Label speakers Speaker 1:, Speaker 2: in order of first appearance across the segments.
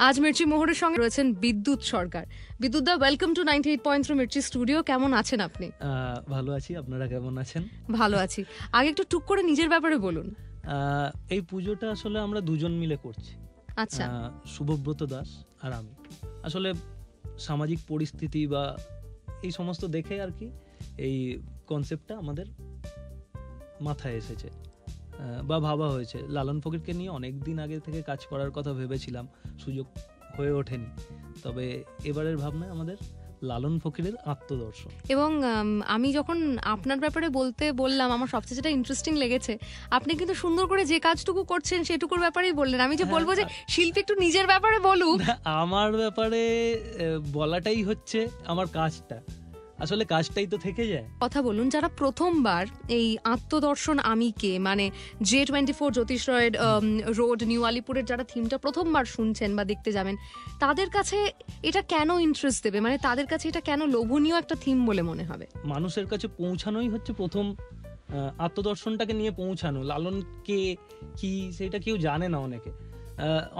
Speaker 1: আজ মির্চি মোহরের সঙ্গে রয়েছেন বিদ্যুৎ সরকার। বিদ্যুৎ দা, ওয়েলকাম টু 98.3 মির্চি স্টুডিও। কেমন আছেন আপনি?
Speaker 2: ভালো আছি, আপনারা কেমন আছেন?
Speaker 1: ভালো আছি। আগে একটু টুক করে নিজের ব্যাপারে বলুন।
Speaker 2: এই পুজোটা আসলে আমরা দুজন মিলে করছি।
Speaker 1: আচ্ছা।
Speaker 2: শুভব্রত দাস আর আমি। আসলে সামাজিক পরিস্থিতি বা এই সমস্ত দেখে আর কি এই কনসেপ্টটা আমাদের মাথায় এসেছে বা ভাবা হয়েছে। লালন ফকিরকে নিয়ে অনেক দিন আগে থেকে কাজ করার কথা ভেবেছিলাম, সুযোগ হয়ে ওঠেনি। তবে এবারের ভাবনা আমাদের লালন ফকিরের আত্মদর্শন।
Speaker 1: এবং আমি যখন আপনার ব্যাপারে বললাম, আমার সবচেয়ে যেটা ইন্টারেস্টিং লেগেছে, আপনি কিন্তু সুন্দর করে যে কাজটুকু করছেন সেটুকুর ব্যাপারেই বললেন। আমি যে বলবো যে শিল্পী একটু নিজের ব্যাপারে বলুক।
Speaker 2: আমার ব্যাপারে বলাটাই হচ্ছে আমার কাজটা, আসলে কাজটাই তো থেকে যায়।
Speaker 1: কথা বলুন, যারা প্রথমবার এই আত্মদর্শন আমি কে মানে J24 জ্যোতিষ রয়ের রোড নিউ আলিপুরের যারা থিমটা প্রথমবার শুনছেন বা দেখতে যাবেন, তাদের কাছে এটা কেন ইন্টারেস্ট দেবে, মানে তাদের কাছে এটা কেন লোভনীয় একটা থিম বলে মনে হবে?
Speaker 2: মানুষের কাছে পৌঁছানোই হচ্ছে প্রথম, আত্মদর্শনটাকে নিয়ে পৌঁছানো। লালন কে কি সেটা কেউ জানে না।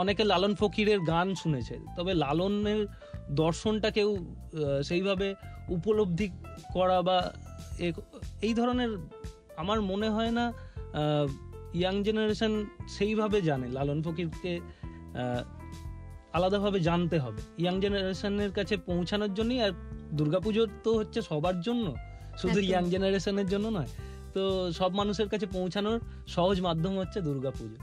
Speaker 2: অনেকে লালন ফকিরের গান শুনেছে, তবে লালনের দর্শনটা কেউ সেইভাবে উপলব্ধি করা বা এই ধরনের আমার মনে হয় না ইয়াং জেনারেশন সেইভাবে জানে। লালন ফকিরকে আলাদাভাবে জানতে হবে ইয়াং জেনারেশনের কাছে পৌঁছানোর জন্যই। আর দুর্গাপুজো তো হচ্ছে সবার জন্য, শুধু ইয়াং জেনারেশনের জন্য নয়। তো সব মানুষের কাছে পৌঁছানোর সহজ মাধ্যম হচ্ছে দুর্গাপুজো।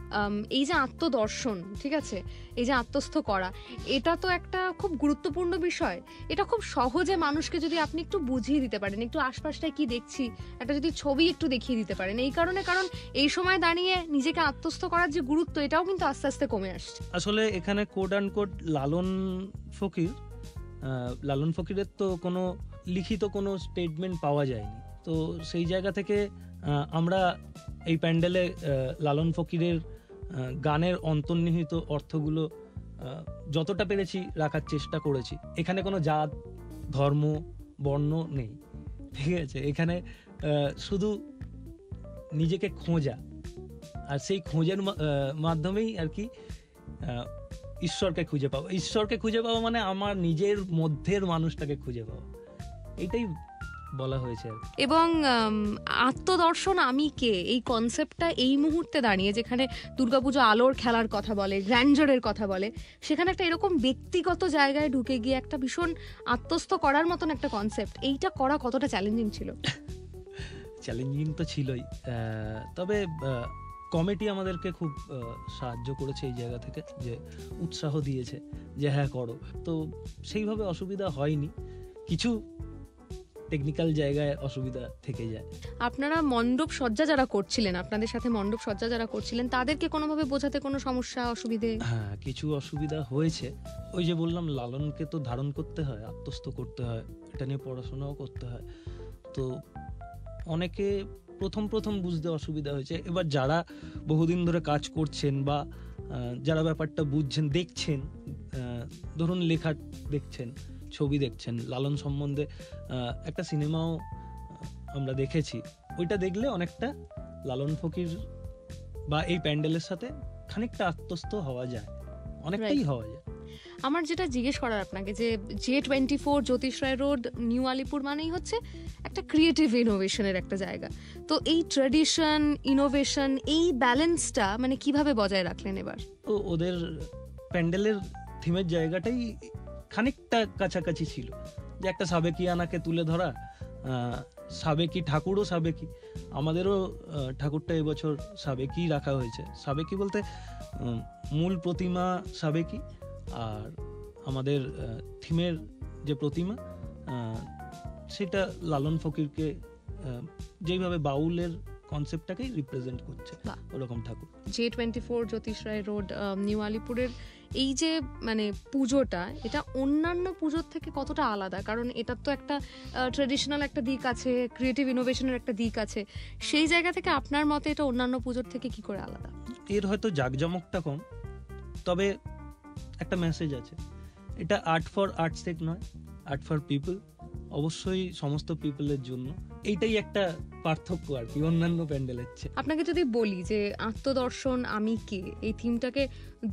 Speaker 1: এই যে আত্মদর্শন, ঠিক আছে, এই যে আত্মস্থ করা, এটা তো একটা খুব গুরুত্বপূর্ণ বিষয়। এটা খুব সহজে মানুষকে যদি আপনি একটু বুঝিয়ে দিতে পারেন, একটু আশপাশটায় কি দেখছি একটা যদি ছবি একটু দেখিয়ে দিতে পারেন। এই কারণ এই সময় দাঁড়িয়ে নিজেকে আত্মস্থ করার যে গুরুত্ব, এটাও কিন্তু আস্তে আস্তে কমে আসছে।
Speaker 2: আসলে এখানে কোড অ্যান্ড কোড লালন ফকিরের তো কোনো লিখিত কোনো স্টেটমেন্ট পাওয়া যায়নি। তো সেই জায়গা থেকে আমরা এই প্যান্ডেলে লালন ফকিরের গানের অন্তর্নিহিত অর্থগুলো যতটা পেরেছি রাখার চেষ্টা করেছি। এখানে কোনো জাত, ধর্ম, বর্ণ নেই, ঠিক আছে? এখানে শুধু নিজেকে খোঁজা, আর সেই খোঁজের মাধ্যমেই আর কি ঈশ্বরকে খুঁজে পাওয়া মানে আমার নিজের মধ্যের মানুষটাকে খুঁজে পাওয়া, এইটাই বলা হয়েছে।
Speaker 1: এবং আত্মদর্শন আমি কে, এই কনসেপ্টটা এই মুহূর্তে দাঁড়িয়ে যেখানে দুর্গাপুজো আলোর খেলার কথা বলে, গ্র্যান্ডারের কথা বলে, সেখানে একটা এরকম ব্যক্তিগত জায়গায় ঢুকে গিয়ে একটা ভীষণ আত্মস্থ করার মতন একটা কনসেপ্ট, এইটা করা কতটা চ্যালেঞ্জিং ছিল?
Speaker 2: চ্যালেঞ্জিং তো ছিলই, তবে কমিটি আমাদেরকে খুব সাহায্য করেছে এই জায়গা থেকে, যে উৎসাহ দিয়েছে যে হ্যাঁ করো। তো সেইভাবে অসুবিধা হয়নি, কিছু টেকনিক্যাল জায়গায় অসুবিধা থেকে যায়।
Speaker 1: আপনারা মণ্ডপ সজ্জা যারা করছিলেন, আপনাদের সাথে মণ্ডপ সজ্জা যারা করছিলেন, তাদেরকে কোনোভাবে বোঝাতে কোনো সমস্যা, অসুবিধে?
Speaker 2: হ্যাঁ, কিছু অসুবিধা হয়েছে। ওই যে বললাম, লালনকে তো ধারণ করতে হয়, আত্মস্থ করতে হয়, এটা নিয়ে পড়াশোনাও করতে হয়। তো অনেকে প্রথম বুঝতে অসুবিধা হয়েছে। এবার যারা বহুদিন ধরে কাজ করছেন বা যারা ব্যাপারটা বুঝছেন, দেখছেন, ধরুন লেখা দেখছেন, ছবি দেখছেন, লালন সম্বন্ধে একটা সিনেমাও আমরা দেখেছি, ওইটা দেখলে অনেকটা লালন ফকির বা এই প্যান্ডেলের সাথে খানিকটা আত্মস্থ হওয়া যায়, অনেকটাই হওয়া যায়।
Speaker 1: আমার যেটা জিজ্ঞেস করার আপনাকে, যে J24 জ্যোতিষ রায় রোড নিউ আলিপুর মানেই হচ্ছে একটা ক্রিয়েটিভ ইনোভেশনের একটা জায়গা। তো এই ট্র্যাডিশন, ইনোভেশন, এই ব্যালেন্সটা মানে কিভাবে বজায় রাখলেন এবার?
Speaker 2: তো ওদের প্যান্ডেলের থিমের জায়গাটাই খানিকটা কাছাকাছি ছিল, যে একটা সাবেকিয়ানাকে তুলে ধরা, সাবেকি ঠাকুরও সাবেকি, আমাদেরও ঠাকুরটা এবছর সাবেকি রাখা হয়েছে। সাবেকি বলতে মূল প্রতিমা সাবেকি, আর আমাদের থিমের যে প্রতিমা সেটা লালন ফকিরকে যেইভাবে বাউলের কনসেপ্টটাকেই রিপ্রেজেন্ট করছে, ওরকম ঠাকুর।
Speaker 1: J24 জ্যোতিষ রায় রোড নিউ আলিপুরের এই যে মানে পুজোটা, এটা অন্যান্য পুজোর থেকে কতটা আলাদা? কারণ এটার তো একটা ট্রেডিশনাল একটা দিক আছে, ক্রিয়েটিভ ইনোভেশনের একটা দিক আছে। সেই জায়গা থেকে আপনার মতে এটা অন্যান্য পুজোর থেকে কি করে আলাদা?
Speaker 2: এর হয়তো জাঁকজমকটা কম, তবে একটা মেসেজ আছে। এটা আর্ট ফর আর্টস সেক নয়, আর্ট ফর পিপল। অবশ্যই সমস্ত পিপলের জন্য, এইটাই একটা পার্থক্য আর কি অন্যান্য প্যান্ডেলের চেয়ে।
Speaker 1: আপনাকে যদি বলি যে আত্মদর্শন আমি কে, এই থিমটাকে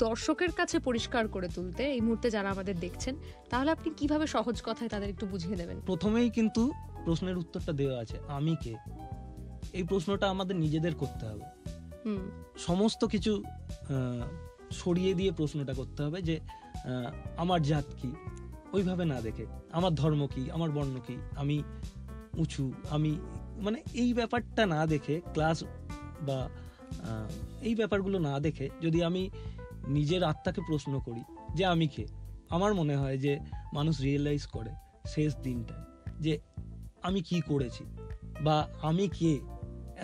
Speaker 1: দর্শকের কাছে পরিষ্কার করে তুলতে এই মুহূর্তে যারা আমাদের দেখছেন, তাহলে আপনি কিভাবে সহজ কথায় তাদের একটু বুঝিয়ে দেবেন?
Speaker 2: প্রথমেই কিন্তু প্রশ্নের উত্তরটা দেওয়া আছে, আমি কে। এই প্রশ্নটা আমাদের নিজেদের করতে হবে।
Speaker 1: হুম
Speaker 2: সমস্ত কিছু সরিয়ে দিয়ে প্রশ্নটা করতে হবে যে আমার জাত কি, ওইভাবে না দেখে আমার ধর্ম কি, আমার বর্ণ কি, আমি উঁচু, আমি মানে এই ব্যাপারটা না দেখে, ক্লাস বা এই ব্যাপারগুলো না দেখে যদি আমি নিজের আত্মাকে প্রশ্ন করি যে আমি কে, আমার মনে হয় যে মানুষ রিয়েলাইজ করে শেষ দিনটায় যে আমি কি করেছি বা আমি কে।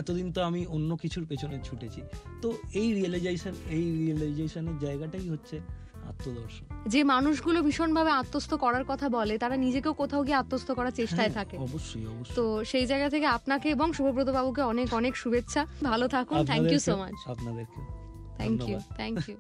Speaker 2: এতদিন তো আমি অন্য কিছুর পেছনে ছুটেছি। তো এই রিয়েলাইজেশনের জায়গাটাই হচ্ছে আত্মদর্শন।
Speaker 1: যে মানুষগুলো ভীষণভাবে আত্মস্থ করার কথা বলে, তারা নিজেকেও কোথাও গিয়ে আত্মস্থ করার চেষ্টায়
Speaker 2: হ্যাঁ,
Speaker 1: থাকে।
Speaker 2: অবশ্যই অবশ্যই।
Speaker 1: তো সেই জায়গা থেকে আপনাকে এবং শুভব্রত বাবুকে অনেক অনেক শুভেচ্ছা। ভালো থাকুন। Thank you so much.
Speaker 2: আপনাদেরকে
Speaker 1: থ্যাংক ইউ,
Speaker 2: ধন্যবাদ।
Speaker 1: Thank you.